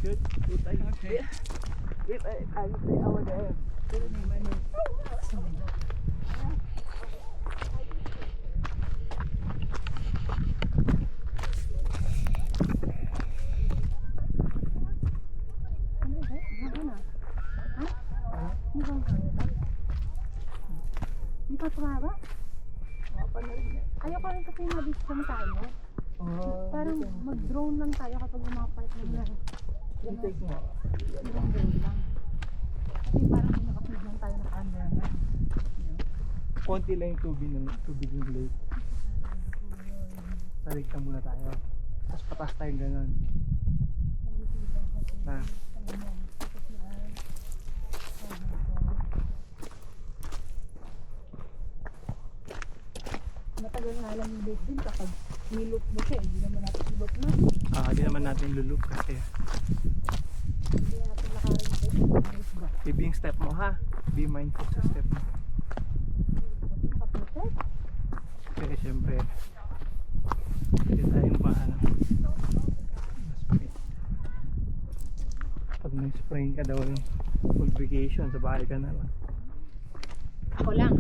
Good. Good time. Okay. If I will stay over there. Pero may mani. Hindi pa tumaba? Ayoko rin kasi mabisang tayo. Parang mag-drone lang tayo kapag lumapart na lang. Yung take mo. Drone lang. Kasi parang hindi nakapid lang tayo ng cameraman. Konti lang yung tubig ng lake. Tarik na muna tayo. Tapos patas tayong ganun. Na. Matagal nga lang yung lake din kapag niloop mo siya. Hindi naman natin ilop na. Hindi naman natin lulup kasi. Hindi natin nakarin sa isda. Baby yung step mo ha. Be mindful sa step mo. Nakaputek. Kasi syempre hindi tayo paano. Pag nag-sprain ka daw full vacation sa bahay ka na lang. Ako lang.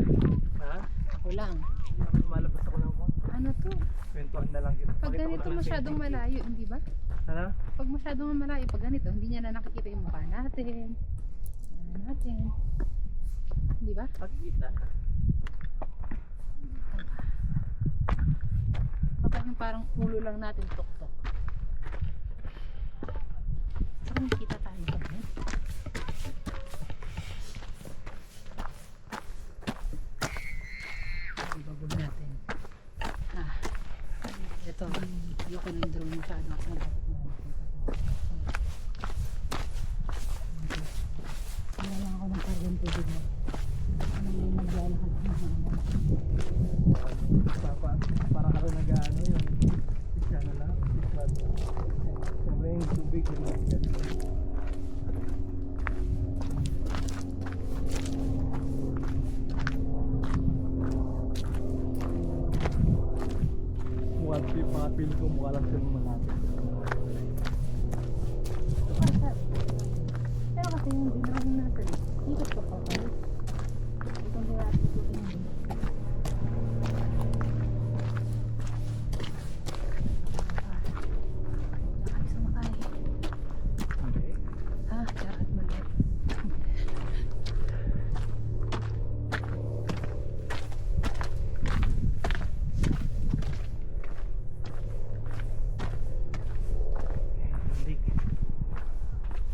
Ha? Ako lang. Lumalabas ako ng konti. Ano to? Kwentuhan na lang kita. Pag Pakita ko ganito lang ng masyadong 20. malayo, hindi ba? Ano? Pag masyadong malayo, pag ganito, hindi niya na nakikita yung mukha natin. Ano natin. Hindi ba? Pakikita. Kapag yung parang ulo lang natin, tok-tok. Saka nakikita tayo ba? Ibabog natin. Ito, ayoko ng drone masyado. Wala lang ako ng carbon tubig mo. Ano yung maglalakad ng Para ka rin nag-ano yun. Pisya na lang. Siyempre yung tubig yun lang ganun. Mga pili ko mukha lang silang malapit. Pero kasi yung dinrawin natin, ikot ko pa kayo. Itong hirati ko rin. Nakali sumakali. Okay. Ha? Dapat maliit.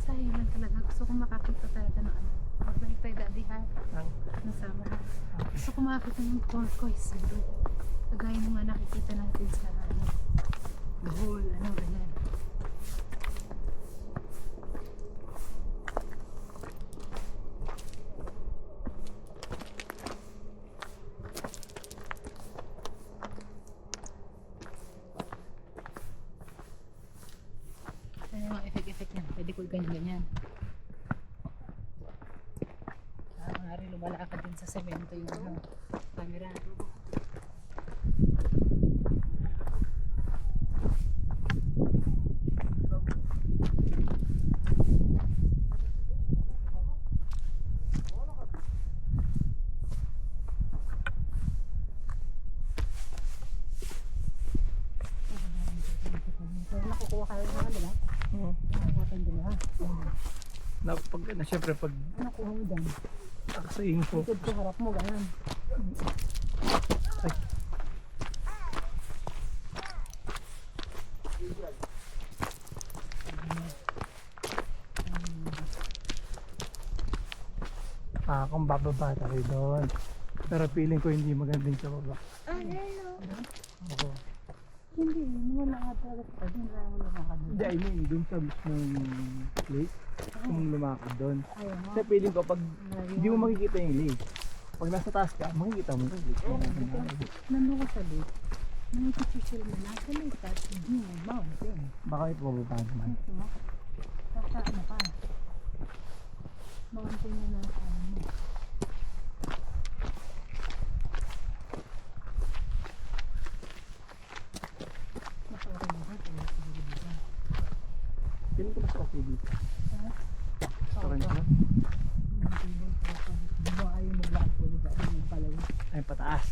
Sayang lang talaga. Gusto kong makakita talaga ng ano. Magbalik tayo daddy ha. Nasama ha. Gusto ko makakita ng turquoise blue. Kagaya ng mga nakikita natin sa ano. Bohol, ano ganyan. Ano yung mga effect niya? Pwede ko ganyan-ganyan. Nga rin lumalakad din sa semento yung ano, camera. Nakukuha kayo na kanila? Nakukuha tayong dalawa. Siyempre pag Nakuha mo dyan. sa info. Likod ko, harap mo, ganun. Ay. Kung bababa tayo doon. Pero feeling ko hindi magandang sa baba. Oo. Hindi, lumalakad talaga sa kanya. Lumalakad Hindi, I mean, dun sa mismong lake. Kung lumakad doon. Ayaw mo. Kasi feeling ko pag hindi mo makikita yung lake. Pag nasa taas ka, makikita mo yung lake. Nandun ko sa lake. Nakikipicture mo nasa lake at hindi mo mountain. Baka ito bababa naman. Ito. Nasa ano ka? Mountain na nasa ano mo. Feeling ko mas mas okay dito. Restaurant na. Di ba ayaw mag-vlog po nila? Ayaw magpalaw. Ay, pataas.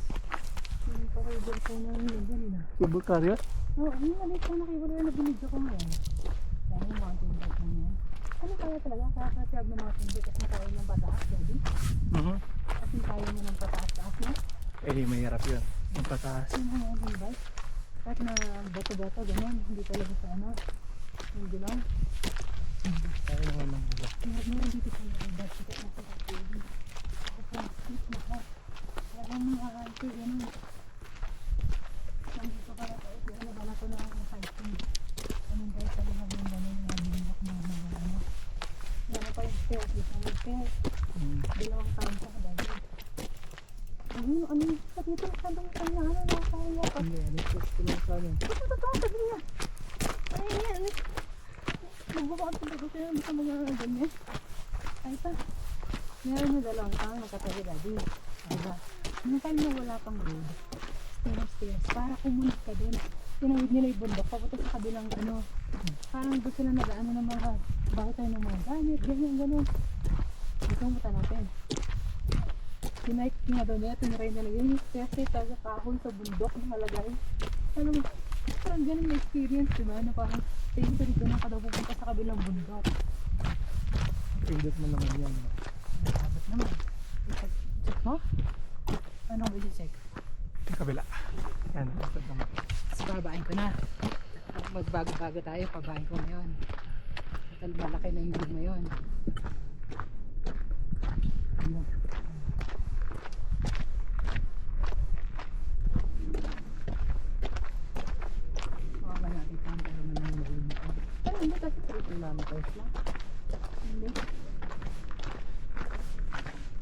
Yung pa-cable po namin yun dyan na. Cable car yun? Oo, yung maliit po na cable na binidyo ko ngayon. Kaya yung mountain bike na yan. Ano kaya talaga? Kaya katiyag ng mountain bike kasi tayo ng pataas, daddy? Kasi tayo mo ng pataas-taas na. Eh, mahirap yun. Yung pataas. Yung mga mountain bike. Kahit na bato-bato, ganyan. Hindi talaga sa ano. Hindi lang. Tayo naman ng ulo. Meron dito sa mga bike. Kita na sa cable. Ako po, sit na ka. Kaya mga hante, ganun. Nandito pala tayo. Ano pala ko na ang hiking. Anong tayo sa lihat ng gano'n na binilak na mga ano. Meron pa yung stairs. Dito may stairs. Dalawang taon sa dali. Ano yung sa dito? Sabang tayo na ano na kaya pa. Ano lang sa amin. Ito totoo sabi niya. Ay yan. Magbabaan ko dito siya sa mga ganyan. Ay pa. Meron yung dalawang taon nakatabi dali. Diba? Yung time na wala pang road. Stairs. Para kumunit ka din. Tinawid nila yung bundok. Papunta sa kabilang ano. Parang doon sila nag-ano ng mga bakit tayo ng mga gamit. Ganyan, gano'n. Dito ang mata natin. Tinay nga daw nila. Tiniray nila yun. Kasi taga kahon sa bundok na halagay. Alam mo, parang ganun na experience, diba? Na parang tingin ko dito na ka daw pupunta sa kabilang bundok. Pindot mo naman yan. Dapat naman. Check mo? Anong will you check? Yung kabila. Yan, basta naman. Tapos babain ko na. Magbago-bago tayo, pabain ko ngayon. Total malaki na yung view ngayon. Ano? Mawala natin pa ang pero naman yung view nito. Ano hindi kasi 3 kilometers lang? Hindi.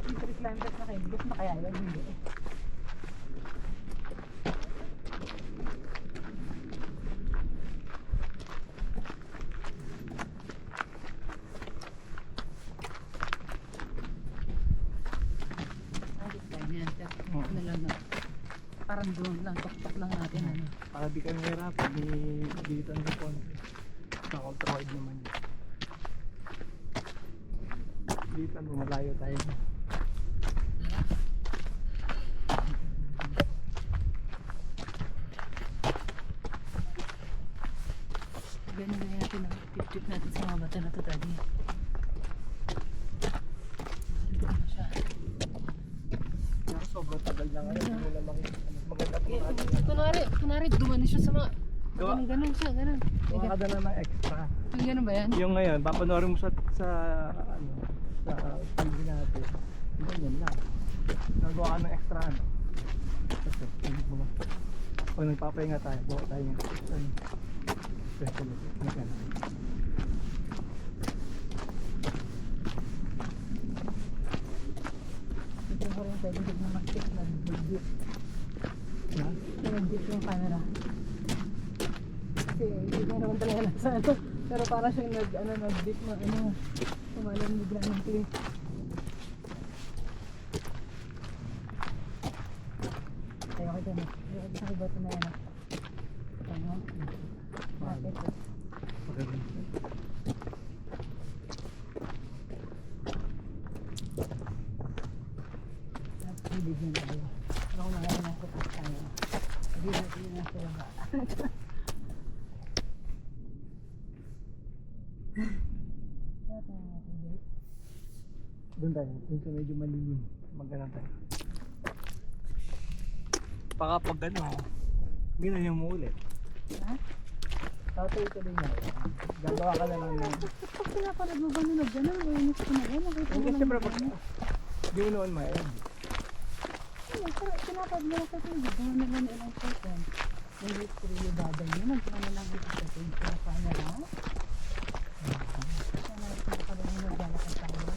Yung 3 kilometers na kayo, gusto na kaya yun? Hindi. Ano lang na, parang doon lang, tok-tok lang natin ano. Para di kayo mahirapan, dito ang konti. Naka-ultra-wide naman yun. Dito malayo tayo. Ganun na natin ang tip-tip natin sa mga bata na ito tadi. Ano siya? Pero sobrang tagal na ngayon, hindi nila makikita. Mas maganda po natin. Kunwari dumani siya sa mga Gawa. ganun siya, ganun. Gawa ka na ng extra. Yung ganun ba yan? Yung ngayon, papanoorin mo sa ano, sa TV natin. Ganyan lang. Nagawa ka ng extra ano. Kasi, tingin mo lang. Pag nagpapahinga tayo, bawa tayo ng ano. Special effect. Maganda. Ito ko rin pwede din na mag-stick na nag-dip. Ha? Nag-dip yung camera. Kasi hindi na naman talaga nasa ano. Pero para siyang nag-dip na ano. Sumalamig na ng clip. Tayo ka dyan. Yung sa ibato na yan. Ano? Bakit? Maganda. Hilig na tayo. Ako na ngayon nasa tayo. Hindi natin na sa baba. Doon tayo, doon sa medyo malilim. Maganda tayo. Baka pag ano, ganyan mo ulit. Ha? Tatay ka din yan. Gagawa ka na lang ng... Pag pinaparad mo ba na gano'n? Mainis ko na yan. Nakita ko Hindi lang siyempre yung pag... ano. Di mo noon ma-end. Pinapad mo sa tingin. Gawin na lang ilang second. May history yung babay niya. Nagkaroon na lang ito sa tingin ko na camera. Sana pinapad mo naglalakad tayo.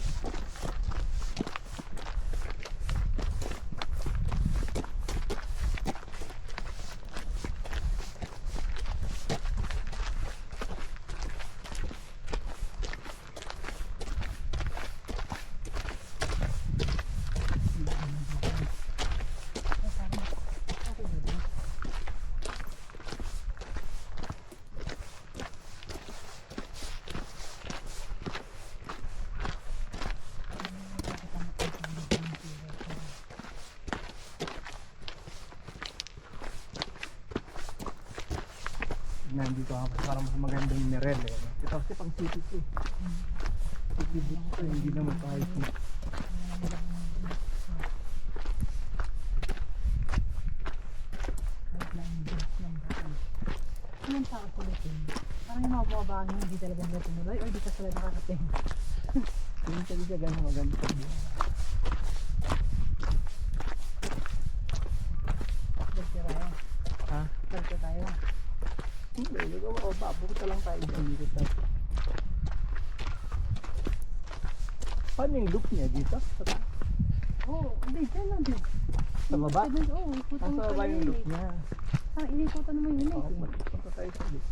nandito ako para mas magandang nirel eh. Ito kasi pang city ko eh. City book ko hindi naman kahit na. Anong tao ko ulitin? Parang yung mga bumabaan yung hindi talaga nila tumuloy or di ka sila nakakating. Hindi talaga siya gano'ng maganda sa buhay. Dito tayo. Ha? Dito tayo. Hindi, hindi ko mapapunta lang tayo dyan dito tayo. Paano yung loop niya dito? Sa taas? Oo, hindi, dyan lang din. Sa baba? Oo, ikutan mo Nasa pa baba yung yun loop eh. niya. Ah, inikutan mo yun Oo, eh. punta tayo sa loop.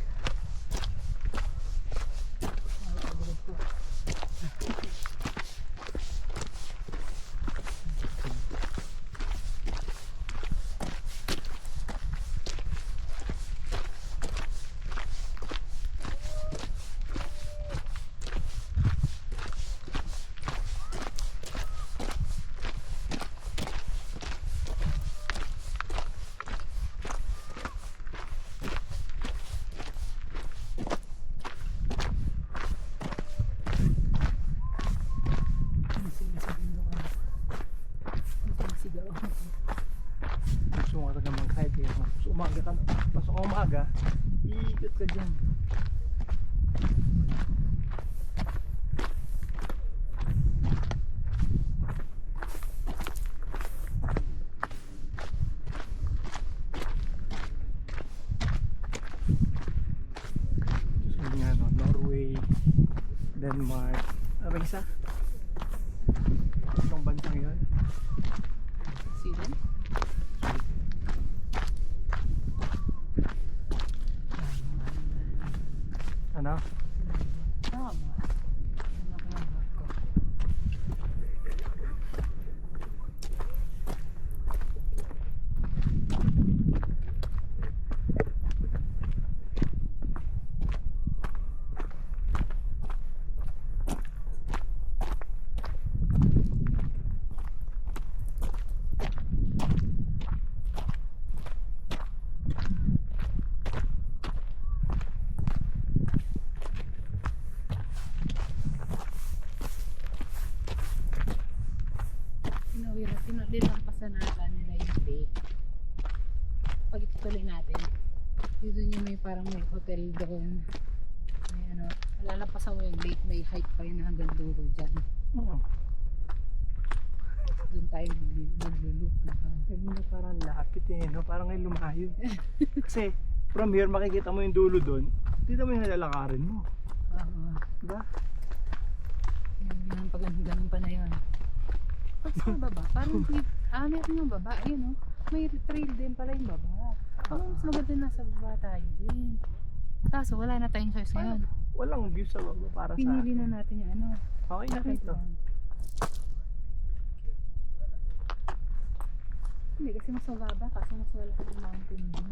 Gusto mo talaga mag-hike eh. Mas umaga ka, pasok ka umaga, iikot ka dyan. Gusto niya no, Norway, Denmark, ano ba isa? Itong bansang yun? Sweden? Ano? Tama. Ano ko ng heart ko? Dinampasan natin nila yung lake. Pag itutuloy natin, dito nyo may parang may hotel doon. May ano, malalampasan mo yung lake, may hike pa rin hanggang dulo dyan. Oo. Doon tayo magluluk na pa. Hindi parang lapit eh, no? Parang ay lumayo. Kasi from here makikita mo yung dulo doon, dito mo yung nalalakarin mo. Oo. Diba? Yan, pag ganun pa na yun. Pag sa baba, parang meron yung baba, yun o. May trail din pala yung baba. Parang mas maganda nasa baba tayo din. Kaso wala na tayong choice ngayon. Walang view sa baba para sa Pinili akin. na natin yung ano. Okay na rito. Hindi kasi mas mababa kasi mas wala yung mountain din.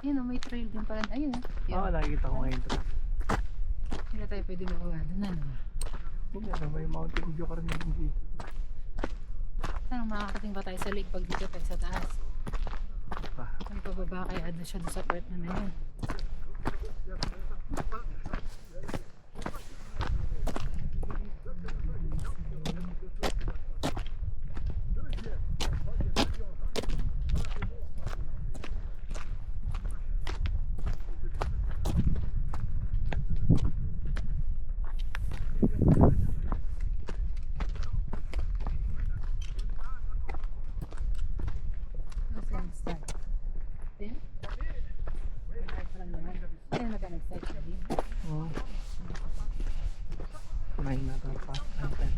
Yun o, may trail din pala. Ayun o. Oo, nakikita ko ngayon ito. Hindi na tayo pwede makuha doon ano. Hindi na, may mountain view ka rin hindi. Saan makakating ba tayo sa lake pag dito tayo sa taas? Pa. May pababa kaya ano siya doon sa part na yun. Oo. Kumain na ito pa. Okay.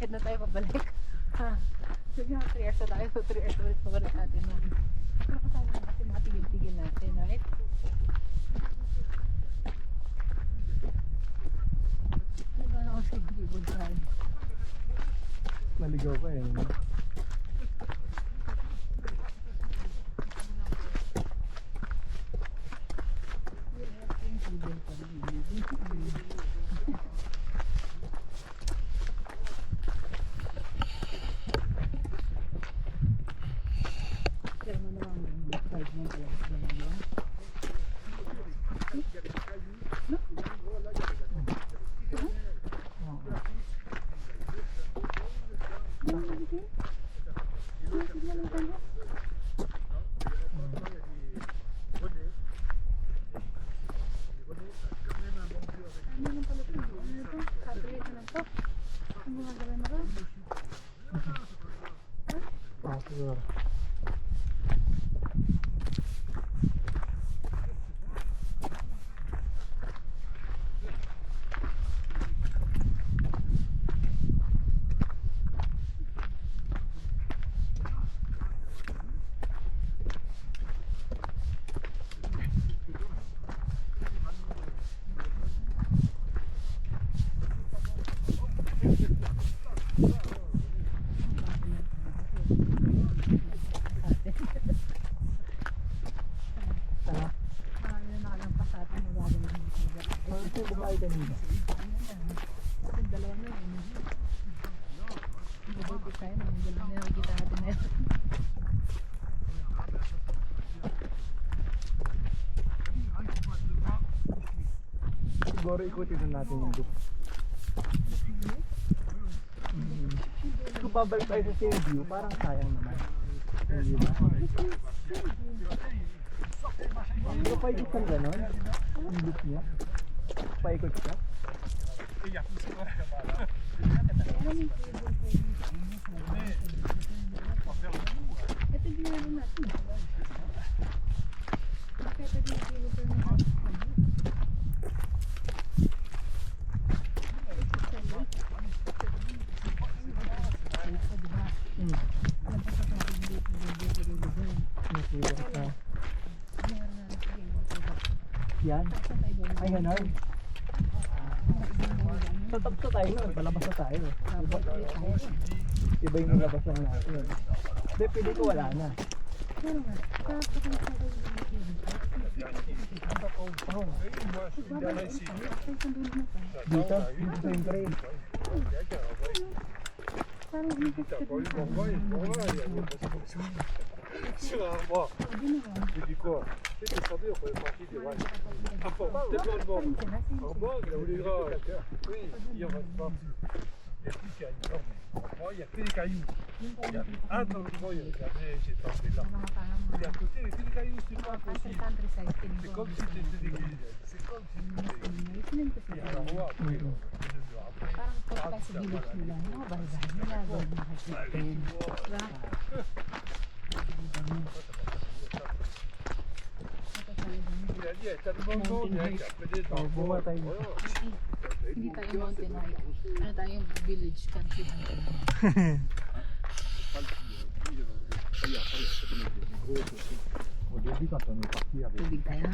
Head na tayo pabalik. Ha. Sige na 3 hours na tayo. So 3 hours ulit pabalik natin. Pero kasama na kasi matigil-tigil natin, right? Naliligaw pa eh. Pero mo naman yung side mo pala. Ah, siguro. Tara. Ito yung babae kanina. Siguro ikutin na natin yung loop. Kung babalik tayo sa same view, parang sayang naman. Hindi ba? Hindi pa ikot kang gano'n? Yung loop niya? Paikot ka? Ito ginagawa natin. Bakit ito ginagawa natin? Yan. Ay, gano'n. Sa top na tayo nun, palabas na tayo. Iba yung labasan natin. Hindi, pili ko wala na. Dito, dito sa yung train. J'ai dit quoi? Tu sais, descendu, on est parti des vaches. Ah bon, t'es pas le bon. En bas, il a voulu dire, oui, il y en va pas. Il y a plus qu'il y a une il y a que des cailloux. Il y a un dans le coin, il y a j'ai tenté là. Et à côté, il y a que des cailloux, c'est pas possible. C'est comme si c'était des églises. C'est comme si c'était. Et alors, ouais, après, Parang puro tayo sa village nila, no? Bahay-bahay nila, gawin mga hospital. Diba? il a dit, il y a tellement de monde, il y a appelé dans le Buwa tayo. Hindi tayo mountain hike. Ano tayo, village country hunting. Au début, quand on est parti avec Tubig tayo.